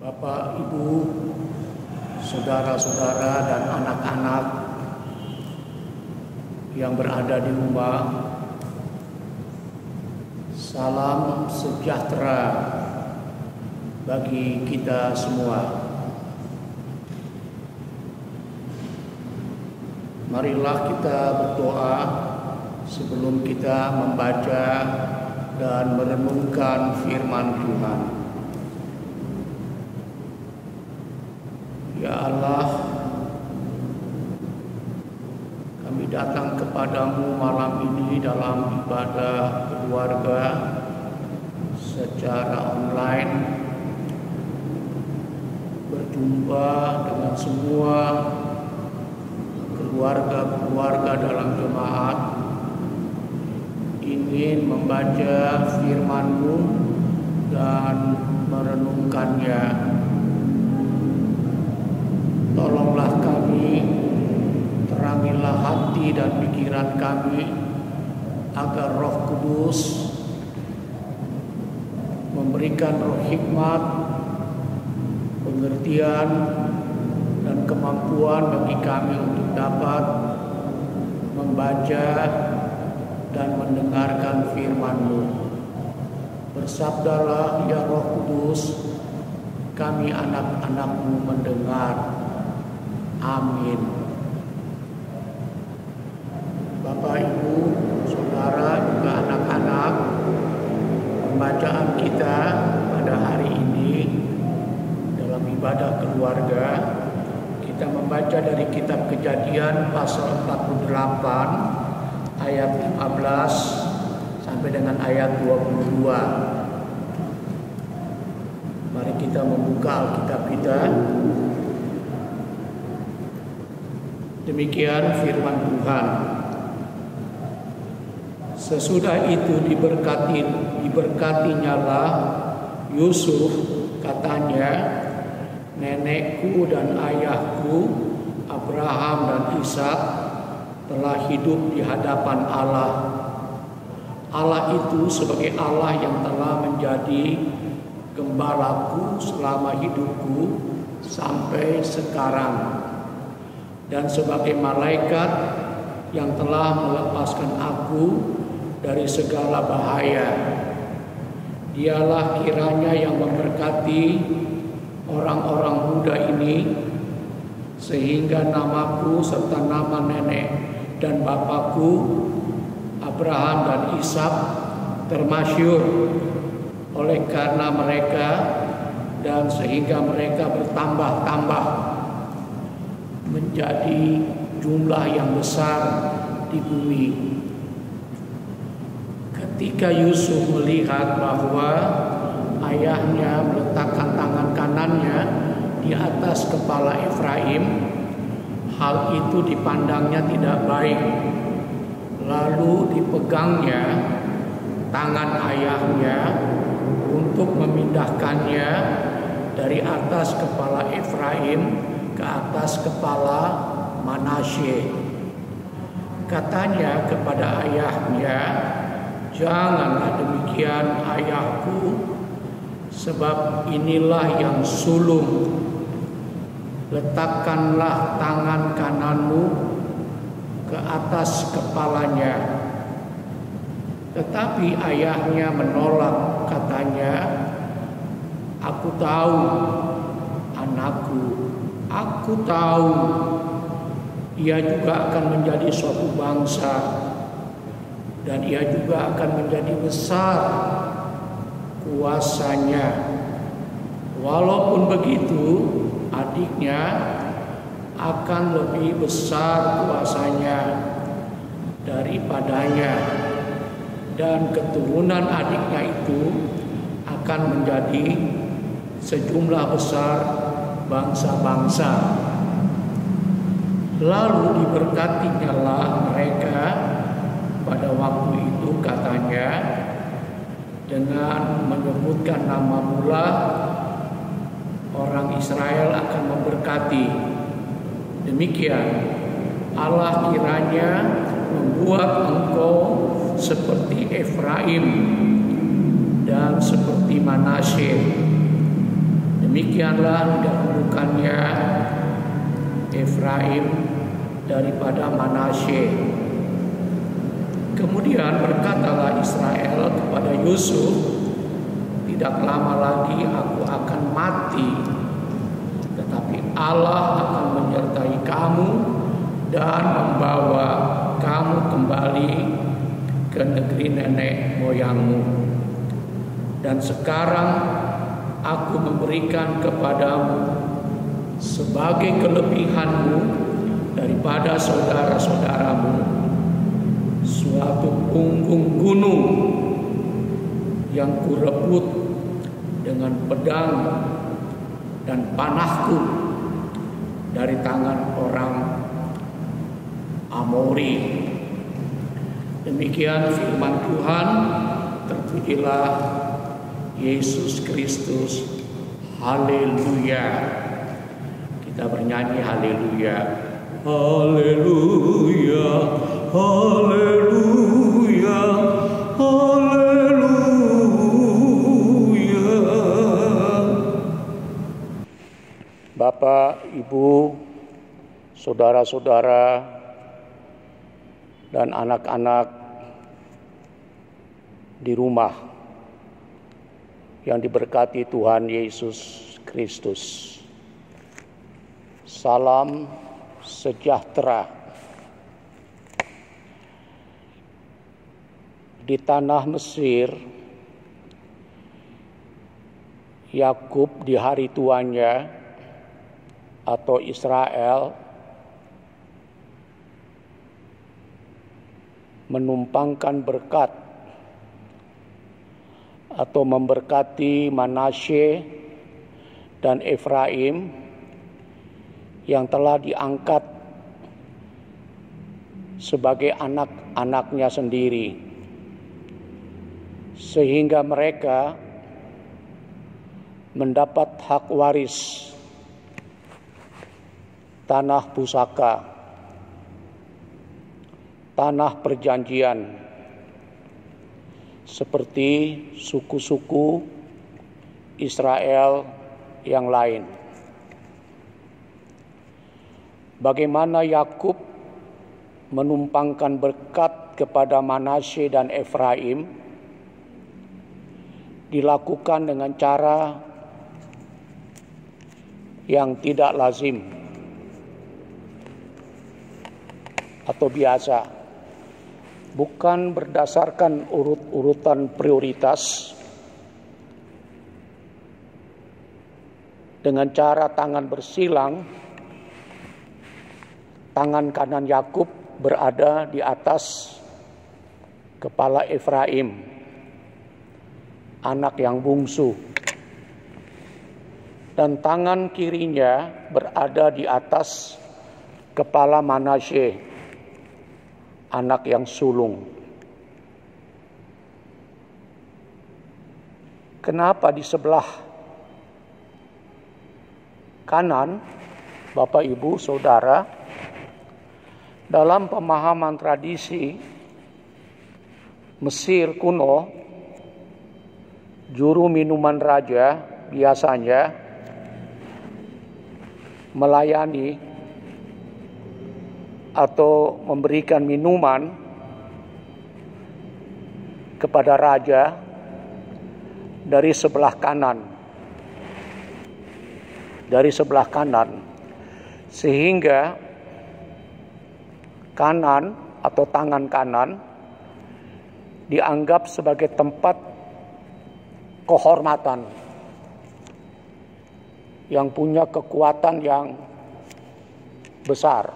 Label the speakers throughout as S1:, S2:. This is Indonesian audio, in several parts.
S1: Bapak, Ibu, saudara-saudara dan anak-anak yang berada di rumah, salam sejahtera bagi kita semua. Marilah kita berdoa sebelum kita membaca dan merenungkan firman Tuhan. Ya Allah, kami datang kepadamu malam ini dalam ibadah keluarga secara online, berjumpa dengan semua keluarga-keluarga dalam jemaat, ingin membaca firman-Mu dan merenungkannya. Tolonglah kami, terangilah hati dan pikiran kami, agar Roh Kudus memberikan roh hikmat, pengertian, dan kemampuan bagi kami untuk dapat membaca dan mendengarkan firman-Mu. Bersabdalah ya Roh Kudus, kami anak-anak-Mu mendengar. Amin. Bapak, Ibu, saudara, juga anak-anak, pembacaan kita pada hari ini dalam ibadah keluarga, kita membaca dari kitab Kejadian pasal 48 ayat 15 sampai dengan ayat 22. Mari kita membuka Alkitab kita. Demikian firman Tuhan. Sesudah itu diberkatinyalah Yusuf, katanya, nenekku dan ayahku Abraham dan Ishak telah hidup di hadapan Allah. Allah itu sebagai Allah yang telah menjadi gembalaku selama hidupku sampai sekarang, dan sebagai malaikat yang telah melepaskan aku dari segala bahaya. Dialah kiranya yang memberkati orang-orang muda ini, sehingga namaku serta nama nenek dan bapakku Abraham dan Ishak termasyhur oleh karena mereka, dan sehingga mereka bertambah-tambah menjadi jumlah yang besar di bumi. Ketika Yusuf melihat bahwa ayahnya meletakkan tangan kanannya di atas kepala Efraim, hal itu dipandangnya tidak baik. Lalu dipegangnya tangan ayahnya untuk memindahkannya dari atas kepala Efraim ke atas kepala Manasye. Katanya kepada ayahnya, janganlah demikian ayahku, sebab inilah yang sulung. Letakkanlah tangan kananmu ke atas kepalanya. Tetapi ayahnya menolak, katanya, aku tahu anakku, aku tahu ia juga akan menjadi suatu bangsa, dan ia juga akan menjadi besar kuasanya. Walaupun begitu, adiknya akan lebih besar kuasanya daripadanya, dan keturunan adiknya itu akan menjadi sejumlah besar bangsa-bangsa. Lalu diberkatinyalah mereka pada waktu itu, katanya, dengan menyebutkan nama mula, orang Israel akan memberkati. Demikian Allah kiranya membuat engkau seperti Efraim dan seperti Manasye. Demikianlah dahulukannya Efraim daripada Manasye. Kemudian berkatalah Israel kepada Yusuf, tidak lama lagi aku akan mati, tetapi Allah akan menyertai kamu dan membawa kamu kembali ke negeri nenek moyangmu. Dan sekarang aku memberikan kepadamu sebagai kelebihanmu daripada saudara-saudaramu suatu punggung gunung yang kurebut dengan pedang dan panahku dari tangan orang Amori. Demikian firman Tuhan. Terpujilah Yesus Kristus. Haleluya. Kita bernyanyi haleluya. Haleluya. Haleluya. Haleluya. Bapak, Ibu, saudara-saudara, dan anak-anak di rumah yang diberkati Tuhan Yesus Kristus. Salam sejahtera. Di tanah Mesir, Yakub di hari tuanya atau Israel menumpangkan berkat atau memberkati Manasye dan Efraim yang telah diangkat sebagai anak-anaknya sendiri, sehingga mereka mendapat hak waris tanah pusaka, tanah perjanjian, seperti suku-suku Israel yang lain. Bagaimana Yakub menumpangkan berkat kepada Manasye dan Efraim dilakukan dengan cara yang tidak lazim atau biasa, bukan berdasarkan urut-urutan prioritas, dengan cara tangan bersilang. Tangan kanan Yakub berada di atas kepala Efraim, anak yang bungsu, dan tangan kirinya berada di atas kepala Manasye, anak yang sulung. Kenapa di sebelah kanan, Bapak, Ibu, Saudara? Dalam pemahaman tradisi Mesir kuno, juru minuman raja biasanya melayani atau memberikan minuman kepada raja dari sebelah kanan, sehingga kanan atau tangan kanan dianggap sebagai tempat kehormatan yang punya kekuatan yang besar,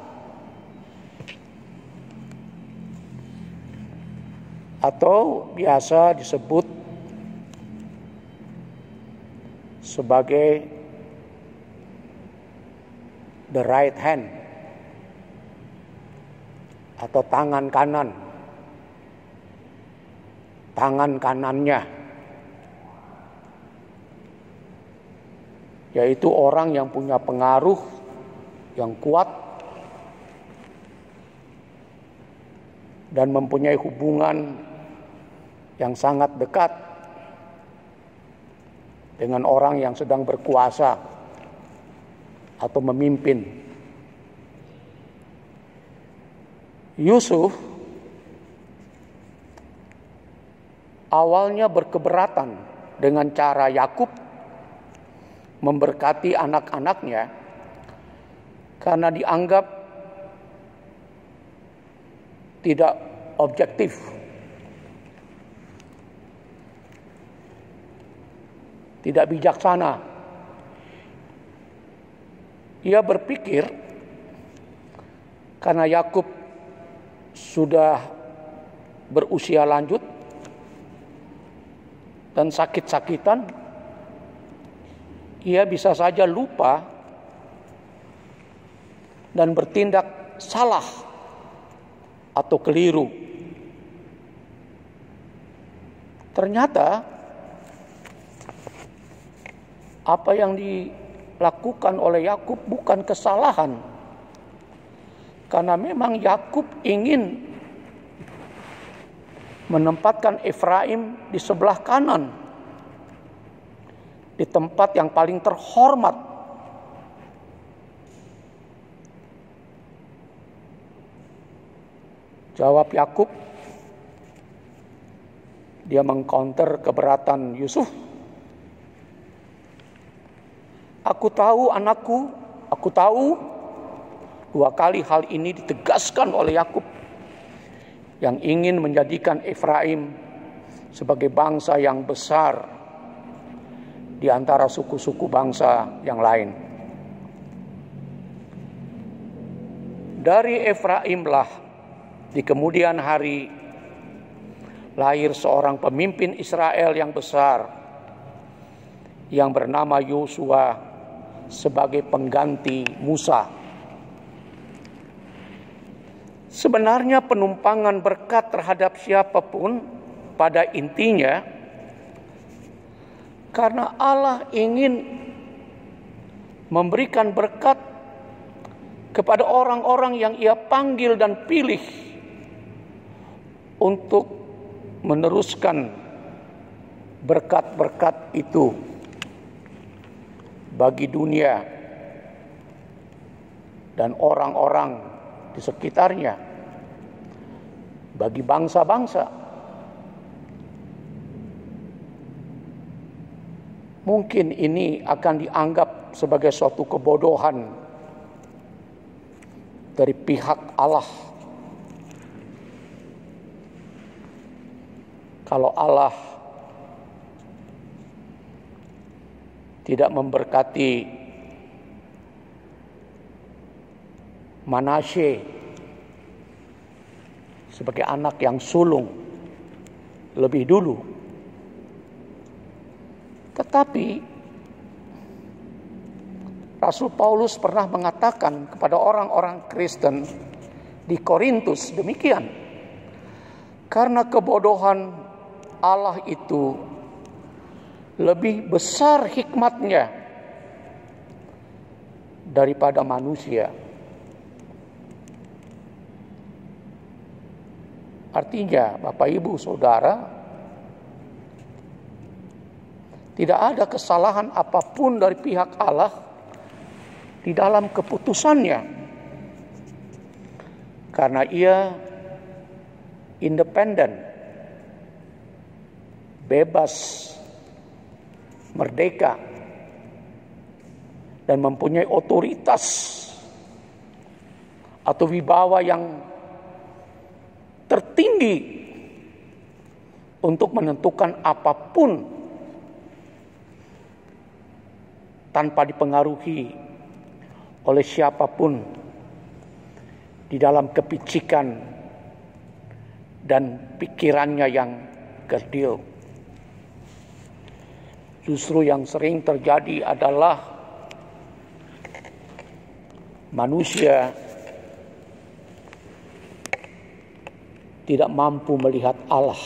S1: atau biasa disebut sebagai the right hand atau tangan kanannya, yaitu orang yang punya pengaruh yang kuat dan mempunyai hubungan yang sangat dekat dengan orang yang sedang berkuasa atau memimpin. Yusuf awalnya berkeberatan dengan cara Yakub memberkati anak-anaknya karena dianggap tidak objektif, tidak bijaksana. Ia berpikir karena Yakub sudah berusia lanjut dan sakit-sakitan, ia bisa saja lupa dan bertindak salah atau keliru. Ternyata apa yang dilakukan oleh Yakub bukan kesalahan, karena memang Yakub ingin menempatkan Efraim di sebelah kanan, di tempat yang paling terhormat. Jawab Yakub, dia mengcounter keberatan Yusuf. Aku tahu anakku, aku tahu. Dua kali hal ini ditegaskan oleh Yakub yang ingin menjadikan Efraim sebagai bangsa yang besar di antara suku-suku bangsa yang lain. Dari Efraimlah di kemudian hari lahir seorang pemimpin Israel yang besar yang bernama Yosua sebagai pengganti Musa. Sebenarnya penumpangan berkat terhadap siapapun pada intinya karena Allah ingin memberikan berkat kepada orang-orang yang Ia panggil dan pilih untuk meneruskan berkat-berkat itu bagi dunia dan orang-orang di sekitarnya, bagi bangsa-bangsa. Mungkin ini akan dianggap sebagai suatu kebodohan dari pihak Allah. Kalau Allah tidak memberkati Manasye sebagai anak yang sulung lebih dulu. Tetapi Rasul Paulus pernah mengatakan kepada orang-orang Kristen di Korintus demikian. Karena kebodohan Allah itu lebih besar hikmatnya daripada manusia. Artinya, Bapak Ibu Saudara, tidak ada kesalahan apapun dari pihak Allah di dalam keputusannya. Karena Ia independen, bebas, merdeka, dan mempunyai otoritas atau wibawa yang tertinggi untuk menentukan apapun tanpa dipengaruhi oleh siapapun di dalam kepicikan dan pikirannya yang kerdil. Justru yang sering terjadi adalah manusia tidak mampu melihat Allah.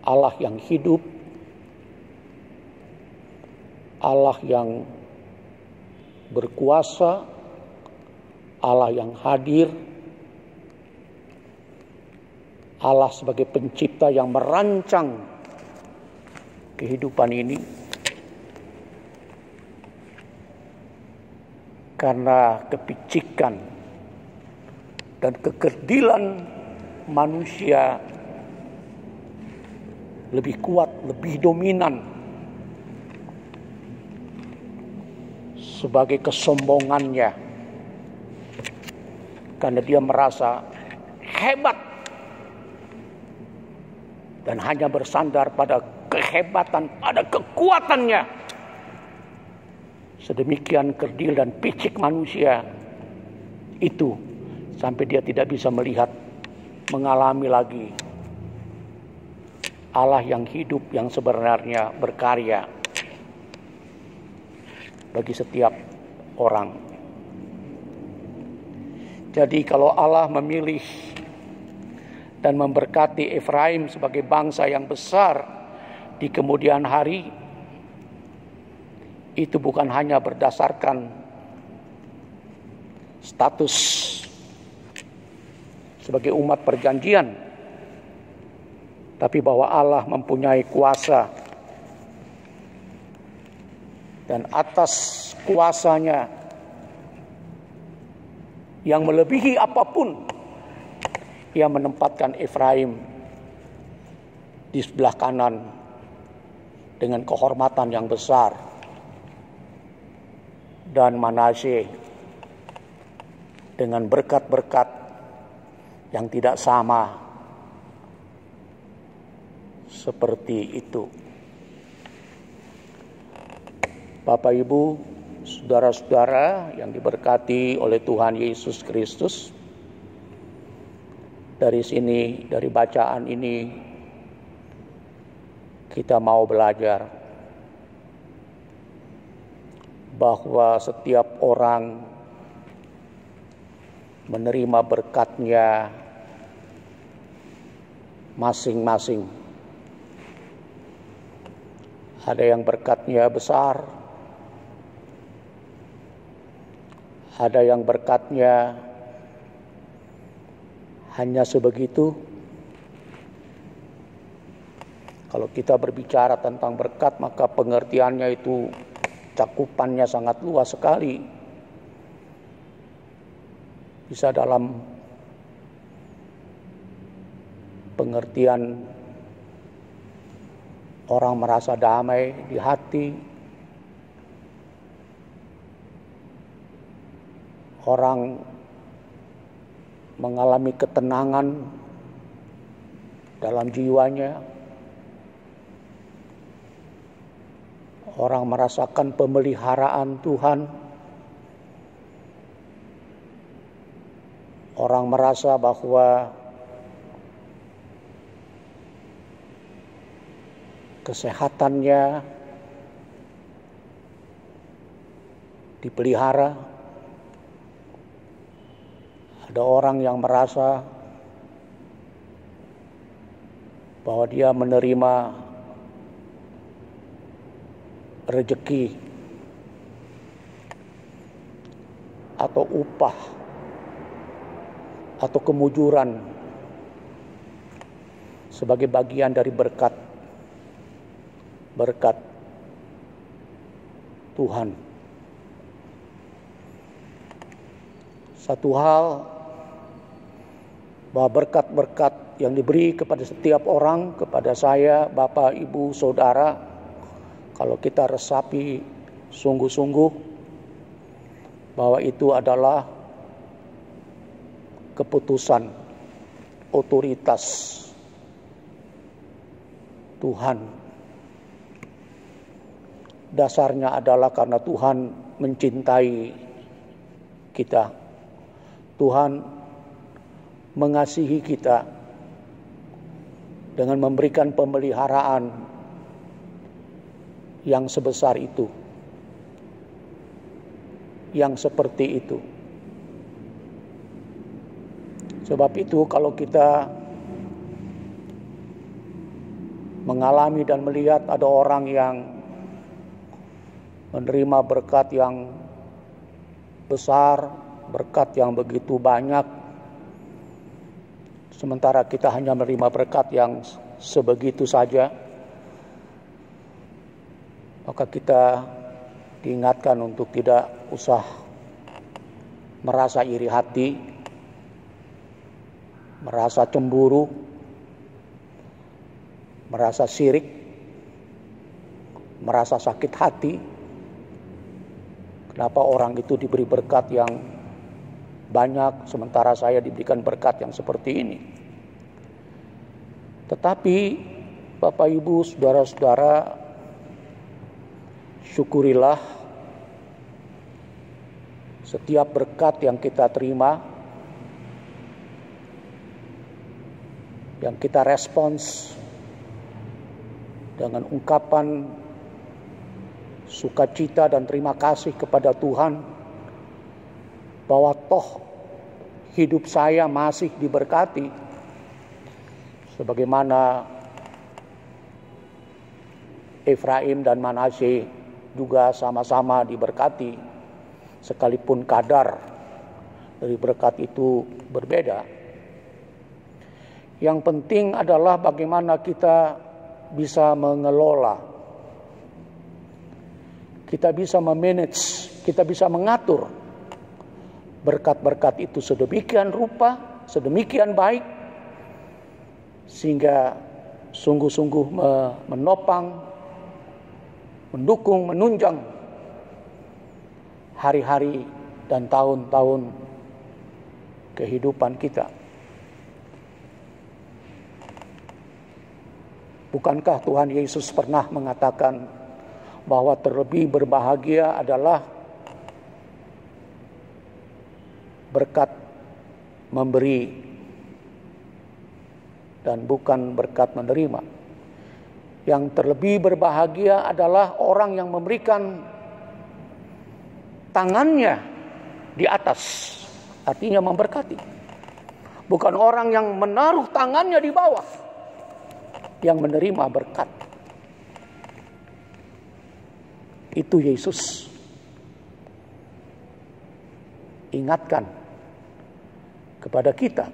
S1: Allah yang hidup, Allah yang berkuasa, Allah yang hadir, Allah sebagai pencipta yang merancang kehidupan ini, karena kepicikan dan kekerdilan manusia lebih kuat, lebih dominan sebagai kesombongannya, karena dia merasa hebat dan hanya bersandar pada kehebatan, pada kekuatannya. Sedemikian kerdil dan picik manusia itu sampai dia tidak bisa melihat, mengalami lagi Allah yang hidup, yang sebenarnya berkarya bagi setiap orang. Jadi kalau Allah memilih dan memberkati Efraim sebagai bangsa yang besar di kemudian hari, itu bukan hanya berdasarkan status sebagai umat perjanjian, tapi bahwa Allah mempunyai kuasa, dan atas kuasanya yang melebihi apapun, Ia menempatkan Efraim di sebelah kanan dengan kehormatan yang besar, dan Manasye dengan berkat-berkat yang tidak sama seperti itu. Bapak, Ibu, saudara-saudara yang diberkati oleh Tuhan Yesus Kristus, dari sini, dari bacaan ini, kita mau belajar bahwa setiap orang menerima berkatnya masing-masing. Ada yang berkatnya besar, ada yang berkatnya hanya sebegitu. Kalau kita berbicara tentang berkat, maka pengertiannya itu cakupannya sangat luas sekali. Bisa dalam pengertian orang merasa damai di hati, orang mengalami ketenangan dalam jiwanya, orang merasakan pemeliharaan Tuhan, orang merasa bahwa kesehatannya dipelihara. Ada orang yang merasa bahwa dia menerima rezeki atau upah atau kemujuran sebagai bagian dari berkat Tuhan. Satu hal, bahwa berkat-berkat yang diberi kepada setiap orang, kepada saya, Bapak, Ibu, Saudara, kalau kita resapi sungguh-sungguh, bahwa itu adalah keputusan otoritas Tuhan. Dasarnya adalah karena Tuhan mencintai kita. Tuhan mengasihi kita dengan memberikan pemeliharaan yang sebesar itu, yang seperti itu. Sebab itu kalau kita mengalami dan melihat ada orang yang menerima berkat yang besar, berkat yang begitu banyak, sementara kita hanya menerima berkat yang sebegitu saja, maka kita diingatkan untuk tidak usah merasa iri hati, merasa cemburu, merasa sirik, merasa sakit hati. Kenapa orang itu diberi berkat yang banyak sementara saya diberikan berkat yang seperti ini? Tetapi Bapak Ibu, saudara-saudara, syukurilah setiap berkat yang kita terima, yang kita respons dengan ungkapan sukacita dan terima kasih kepada Tuhan bahwa toh hidup saya masih diberkati sebagaimana Efraim dan Manasye juga sama-sama diberkati sekalipun kadar dari berkat itu berbeda. Yang penting adalah bagaimana kita bisa mengelola, kita bisa memanage, kita bisa mengatur berkat-berkat itu sedemikian rupa, sedemikian baik, sehingga sungguh-sungguh menopang, mendukung, menunjang hari-hari dan tahun-tahun kehidupan kita. Bukankah Tuhan Yesus pernah mengatakan bahwa terlebih berbahagia adalah berkat memberi dan bukan berkat menerima. Yang terlebih berbahagia adalah orang yang memberikan tangannya di atas, artinya memberkati. Bukan orang yang menaruh tangannya di bawah, yang menerima berkat. Itu Yesus ingatkan kepada kita.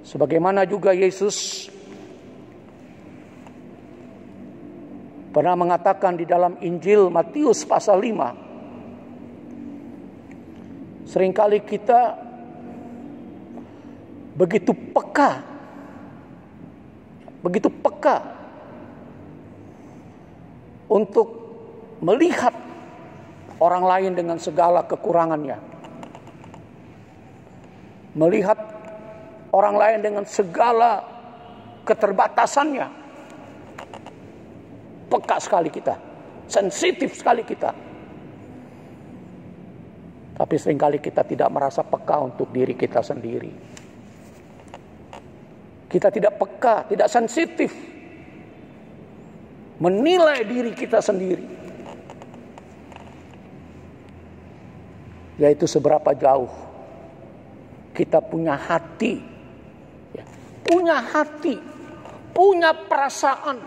S1: Sebagaimana juga Yesus pernah mengatakan di dalam Injil Matius pasal 5. Seringkali kita begitu peka untuk melihat orang lain dengan segala kekurangannya, melihat orang lain dengan segala keterbatasannya. Peka sekali kita, sensitif sekali kita. Tapi seringkali kita tidak merasa peka untuk diri kita sendiri. Kita tidak peka, tidak sensitif menilai diri kita sendiri, yaitu seberapa jauh kita punya hati, punya perasaan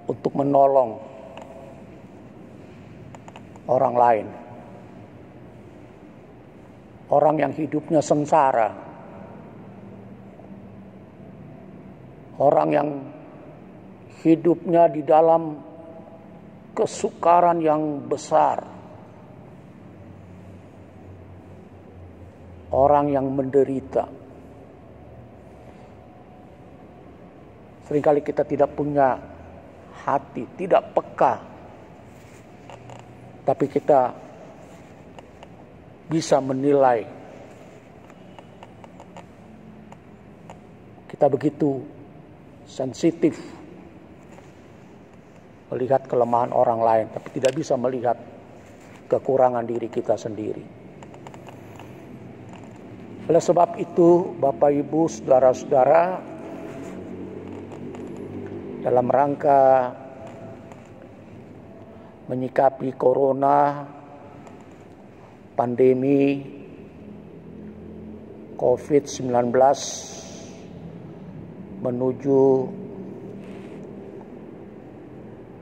S1: untuk menolong orang lain, orang yang hidupnya sengsara, orang yang hidupnya di dalam kesukaran yang besar, orang yang menderita. Seringkali kita tidak punya hati, tidak peka, tapi kita bisa menilai. Kita begitu sensitif melihat kelemahan orang lain, tapi tidak bisa melihat kekurangan diri kita sendiri. Oleh sebab itu, Bapak Ibu, saudara-saudara, dalam rangka menyikapi corona, pandemi COVID-19 menuju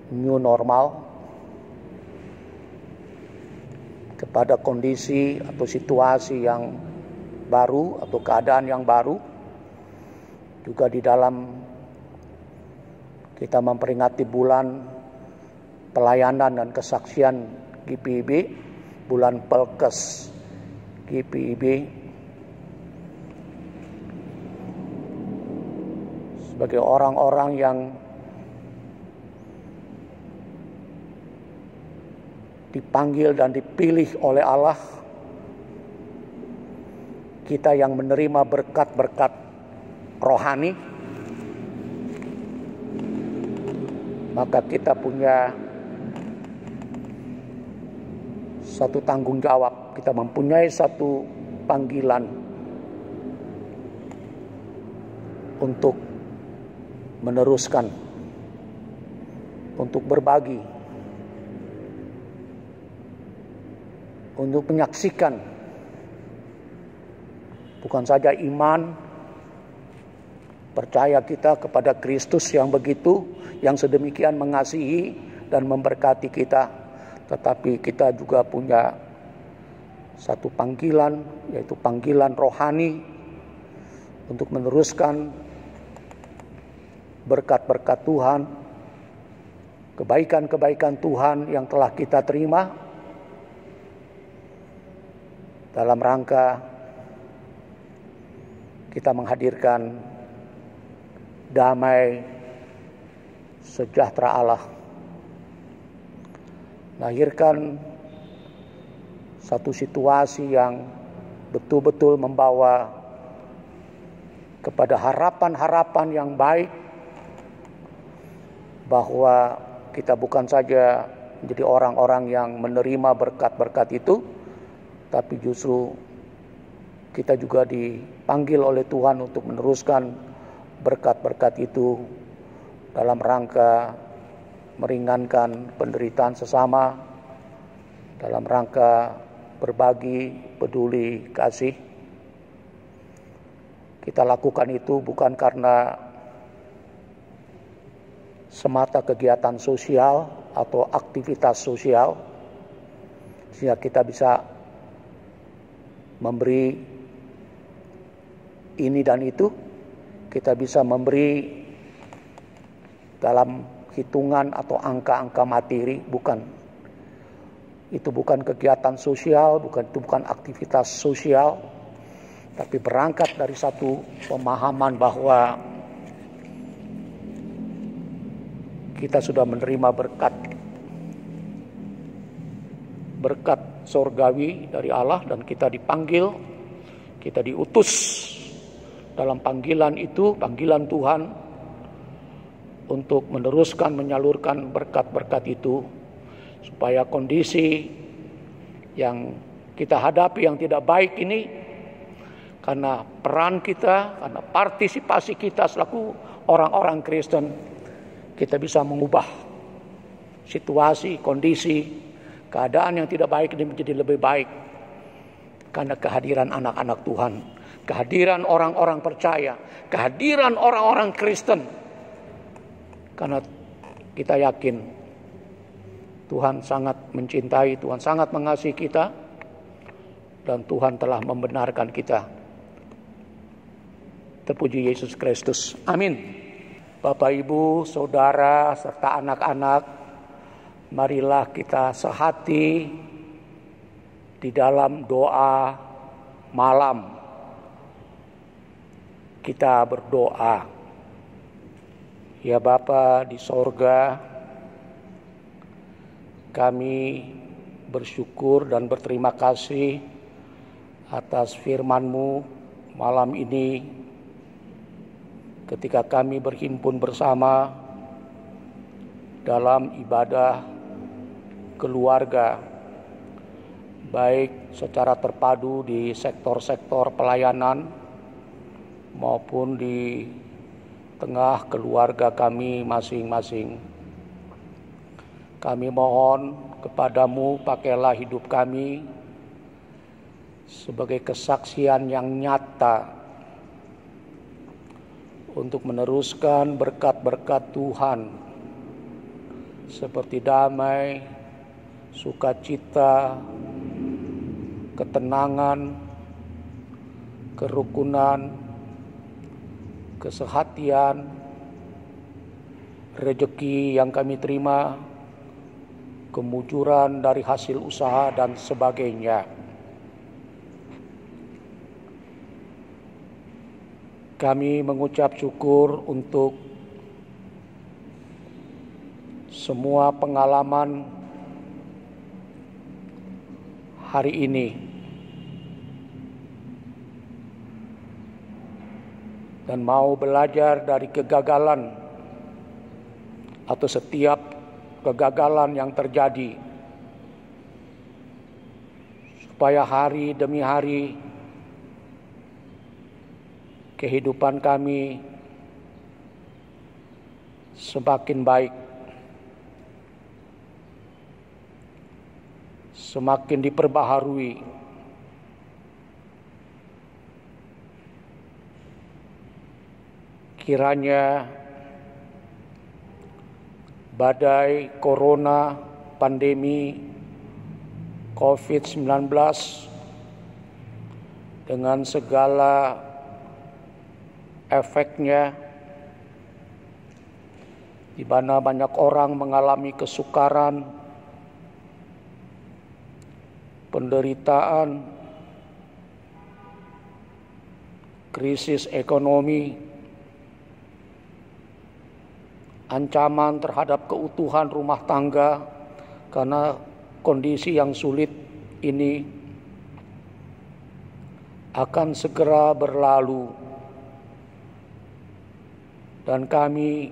S1: new normal, kepada kondisi atau situasi yang baru atau keadaan yang baru. Juga di dalam kita memperingati bulan pelayanan dan kesaksian GPIB, bulan Pelkes GPIB, sebagai orang-orang yang dipanggil dan dipilih oleh Allah, kita yang menerima berkat-berkat rohani, maka kita punya satu tanggung jawab, kita mempunyai satu panggilan untuk meneruskan, untuk berbagi, untuk menyaksikan bukan saja iman, percaya kita kepada Kristus yang begitu, yang sedemikian mengasihi dan memberkati kita, tetapi kita juga punya satu panggilan, yaitu panggilan rohani untuk meneruskan berkat-berkat Tuhan, kebaikan-kebaikan Tuhan yang telah kita terima dalam rangka kita menghadirkan damai sejahtera Allah, lahirkan satu situasi yang betul-betul membawa kepada harapan-harapan yang baik, bahwa kita bukan saja menjadi orang-orang yang menerima berkat-berkat itu, tapi justru kita juga dipanggil oleh Tuhan untuk meneruskan berkat-berkat itu dalam rangka meringankan penderitaan sesama, dalam rangka berbagi, peduli, kasih. Kita lakukan itu bukan karena semata kegiatan sosial atau aktivitas sosial, sehingga kita bisa memberi ini dan itu, kita bisa memberi dalam hitungan atau angka-angka materi, bukan. Itu bukan kegiatan sosial, itu bukan aktivitas sosial, tapi berangkat dari satu pemahaman bahwa kita sudah menerima berkat sorgawi dari Allah, dan kita dipanggil, kita diutus dalam panggilan itu, panggilan Tuhan, untuk meneruskan, menyalurkan berkat-berkat itu, supaya kondisi yang kita hadapi yang tidak baik ini, karena peran kita, karena partisipasi kita selaku orang-orang Kristen, kita bisa mengubah situasi, kondisi, keadaan yang tidak baik ini menjadi lebih baik, karena kehadiran anak-anak Tuhan, kehadiran orang-orang percaya, kehadiran orang-orang Kristen. Karena kita yakin Tuhan sangat mencintai, Tuhan sangat mengasihi kita, dan Tuhan telah membenarkan kita. Terpuji Yesus Kristus. Amin. Bapak, Ibu, Saudara, serta anak-anak, marilah kita sehati di dalam doa malam. Kita berdoa. Ya Bapa di sorga, kami bersyukur dan berterima kasih atas firman-Mu malam ini, ketika kami berhimpun bersama dalam ibadah keluarga, baik secara terpadu di sektor-sektor pelayanan maupun di tengah keluarga kami masing-masing. Kami mohon kepadamu, pakailah hidup kami sebagai kesaksian yang nyata untuk meneruskan berkat-berkat Tuhan, seperti damai, sukacita, ketenangan, kerukunan, kesehatian, rezeki yang kami terima, kemujuran dari hasil usaha dan sebagainya. Kami mengucap syukur untuk semua pengalaman hari ini. Dan mau belajar dari kegagalan atau setiap kegagalan yang terjadi, supaya hari demi hari kehidupan kami semakin baik, semakin diperbaharui. Kiranya badai corona, pandemi COVID-19 dengan segala efeknya, di mana banyak orang mengalami kesukaran, penderitaan, krisis ekonomi, ancaman terhadap keutuhan rumah tangga karena kondisi yang sulit ini akan segera berlalu, dan kami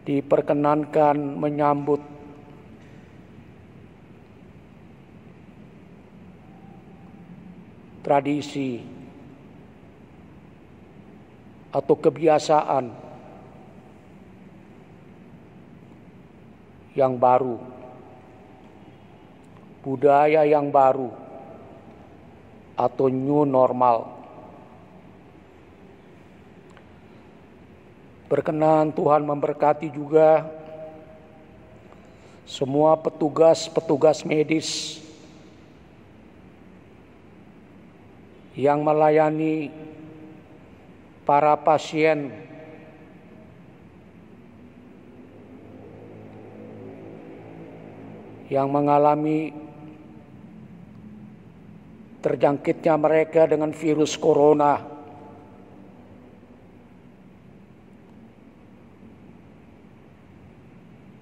S1: diperkenankan menyambut tradisi atau kebiasaan yang baru, budaya yang baru atau new normal. Berkenan Tuhan memberkati juga semua petugas-petugas medis yang melayani para pasien yang mengalami terjangkitnya mereka dengan virus corona.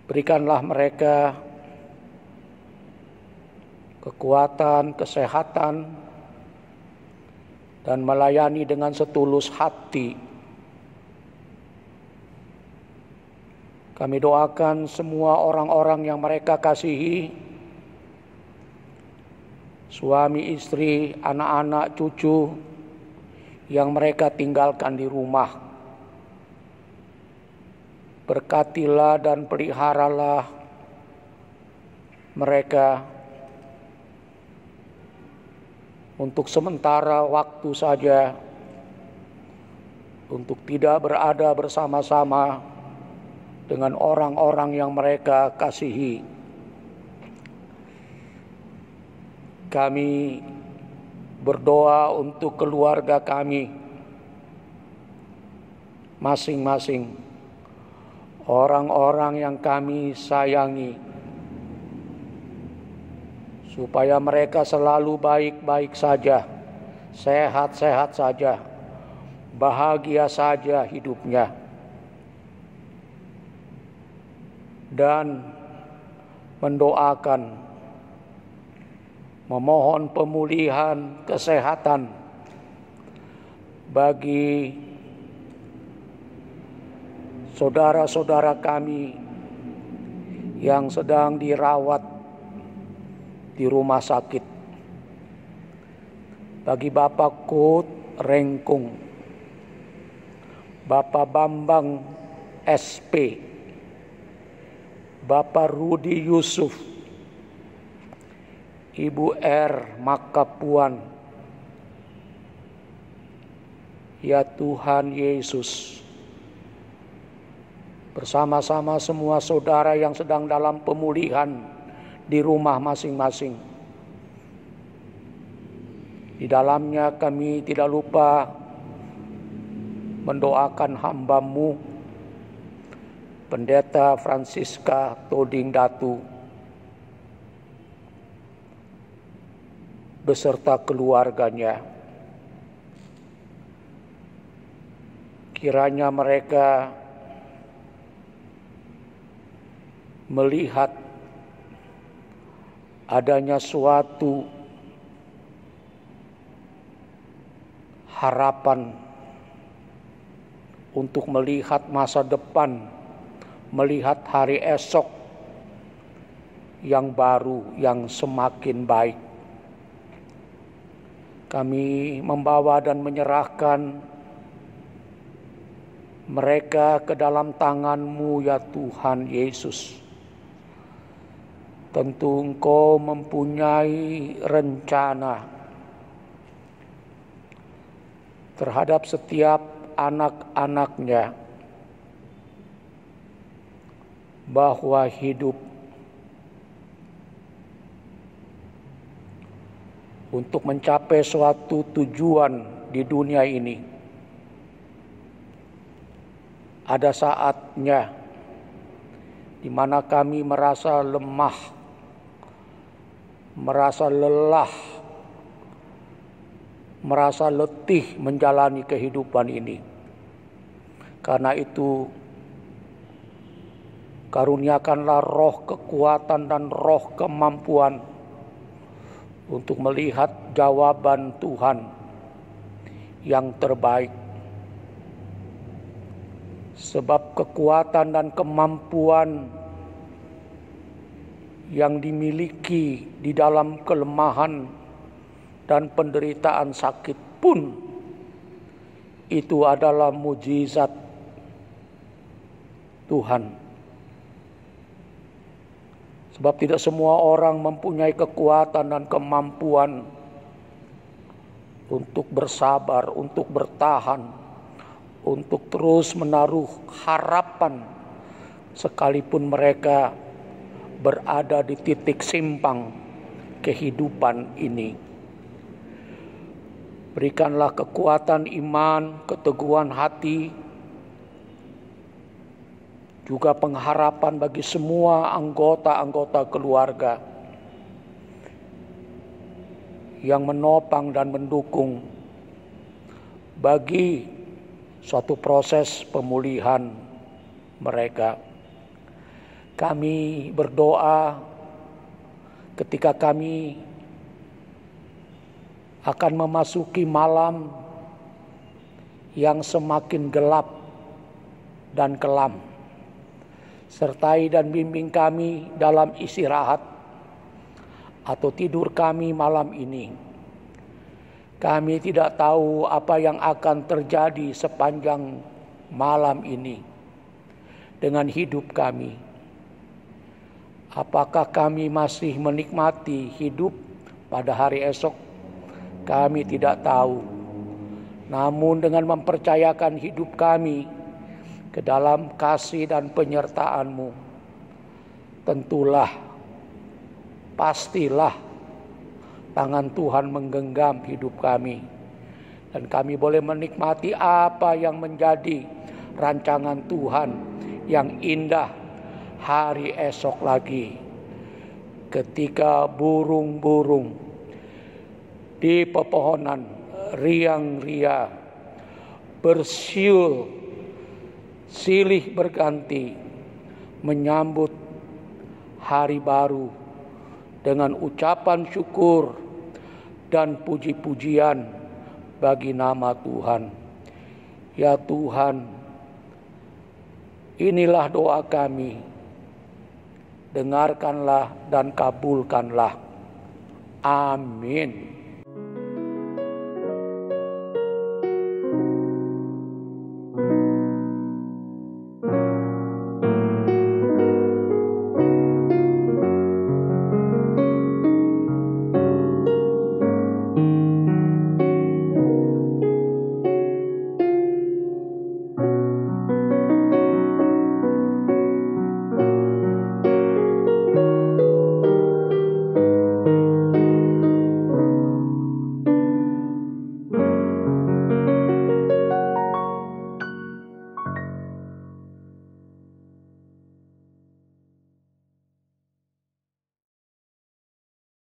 S1: Berikanlah mereka kekuatan, kesehatan, dan melayani dengan setulus hati. Kami doakan semua orang-orang yang mereka kasihi, suami, istri, anak-anak, cucu yang mereka tinggalkan di rumah. Berkatilah dan peliharalah mereka untuk sementara waktu saja, untuk tidak berada bersama-sama dengan orang-orang yang mereka kasihi. Kami berdoa untuk keluarga kami masing-masing, orang-orang yang kami sayangi, supaya mereka selalu baik-baik saja, sehat-sehat saja, bahagia saja hidupnya, dan mendoakan, memohon pemulihan kesehatan bagi saudara-saudara kami yang sedang dirawat di rumah sakit. Bagi Bapak Kut Rengkung, Bapak Bambang SP, Bapak Rudi Yusuf, Ibu R. Makapuan. Ya Tuhan Yesus, bersama-sama semua saudara yang sedang dalam pemulihan di rumah masing-masing, Di dalamnya kami tidak lupa mendoakan hamba-Mu, Pendeta Francisca Toding Datu, beserta keluarganya. Kiranya mereka melihat adanya suatu harapan untuk melihat masa depan, melihat hari esok yang baru, yang semakin baik. Kami membawa dan menyerahkan mereka ke dalam tangan-Mu ya Tuhan Yesus. Tentu Engkau mempunyai rencana terhadap setiap anak-anak-Nya, bahwa hidup untuk mencapai suatu tujuan di dunia ini, ada saatnya di mana kami merasa lemah, merasa lelah, merasa letih menjalani kehidupan ini. Karena itu, karuniakanlah roh kekuatan dan roh kemampuan untuk melihat jawaban Tuhan yang terbaik. Sebab kekuatan dan kemampuan yang dimiliki di dalam kelemahan dan penderitaan sakit pun itu adalah mujizat Tuhan. Sebab tidak semua orang mempunyai kekuatan dan kemampuan untuk bersabar, untuk bertahan, untuk terus menaruh harapan sekalipun mereka berada di titik simpang kehidupan ini. Berikanlah kekuatan iman, keteguhan hati, juga pengharapan bagi semua anggota-anggota keluarga yang menopang dan mendukung bagi suatu proses pemulihan mereka. Kami berdoa ketika kami akan memasuki malam yang semakin gelap dan kelam. Sertai dan bimbing kami dalam istirahat atau tidur kami malam ini. Kami tidak tahu apa yang akan terjadi sepanjang malam ini dengan hidup kami. Apakah kami masih menikmati hidup pada hari esok? Kami tidak tahu. Namun dengan mempercayakan hidup kami ke dalam kasih dan penyertaan-Mu, tentulah, pastilah tangan Tuhan menggenggam hidup kami. Dan kami boleh menikmati apa yang menjadi rancangan Tuhan yang indah hari esok lagi. Ketika burung-burung di pepohonan riang-ria bersiul silih berganti menyambut hari baru dengan ucapan syukur dan puji-pujian bagi nama Tuhan. Ya Tuhan, inilah doa kami. Dengarkanlah dan kabulkanlah. Amin.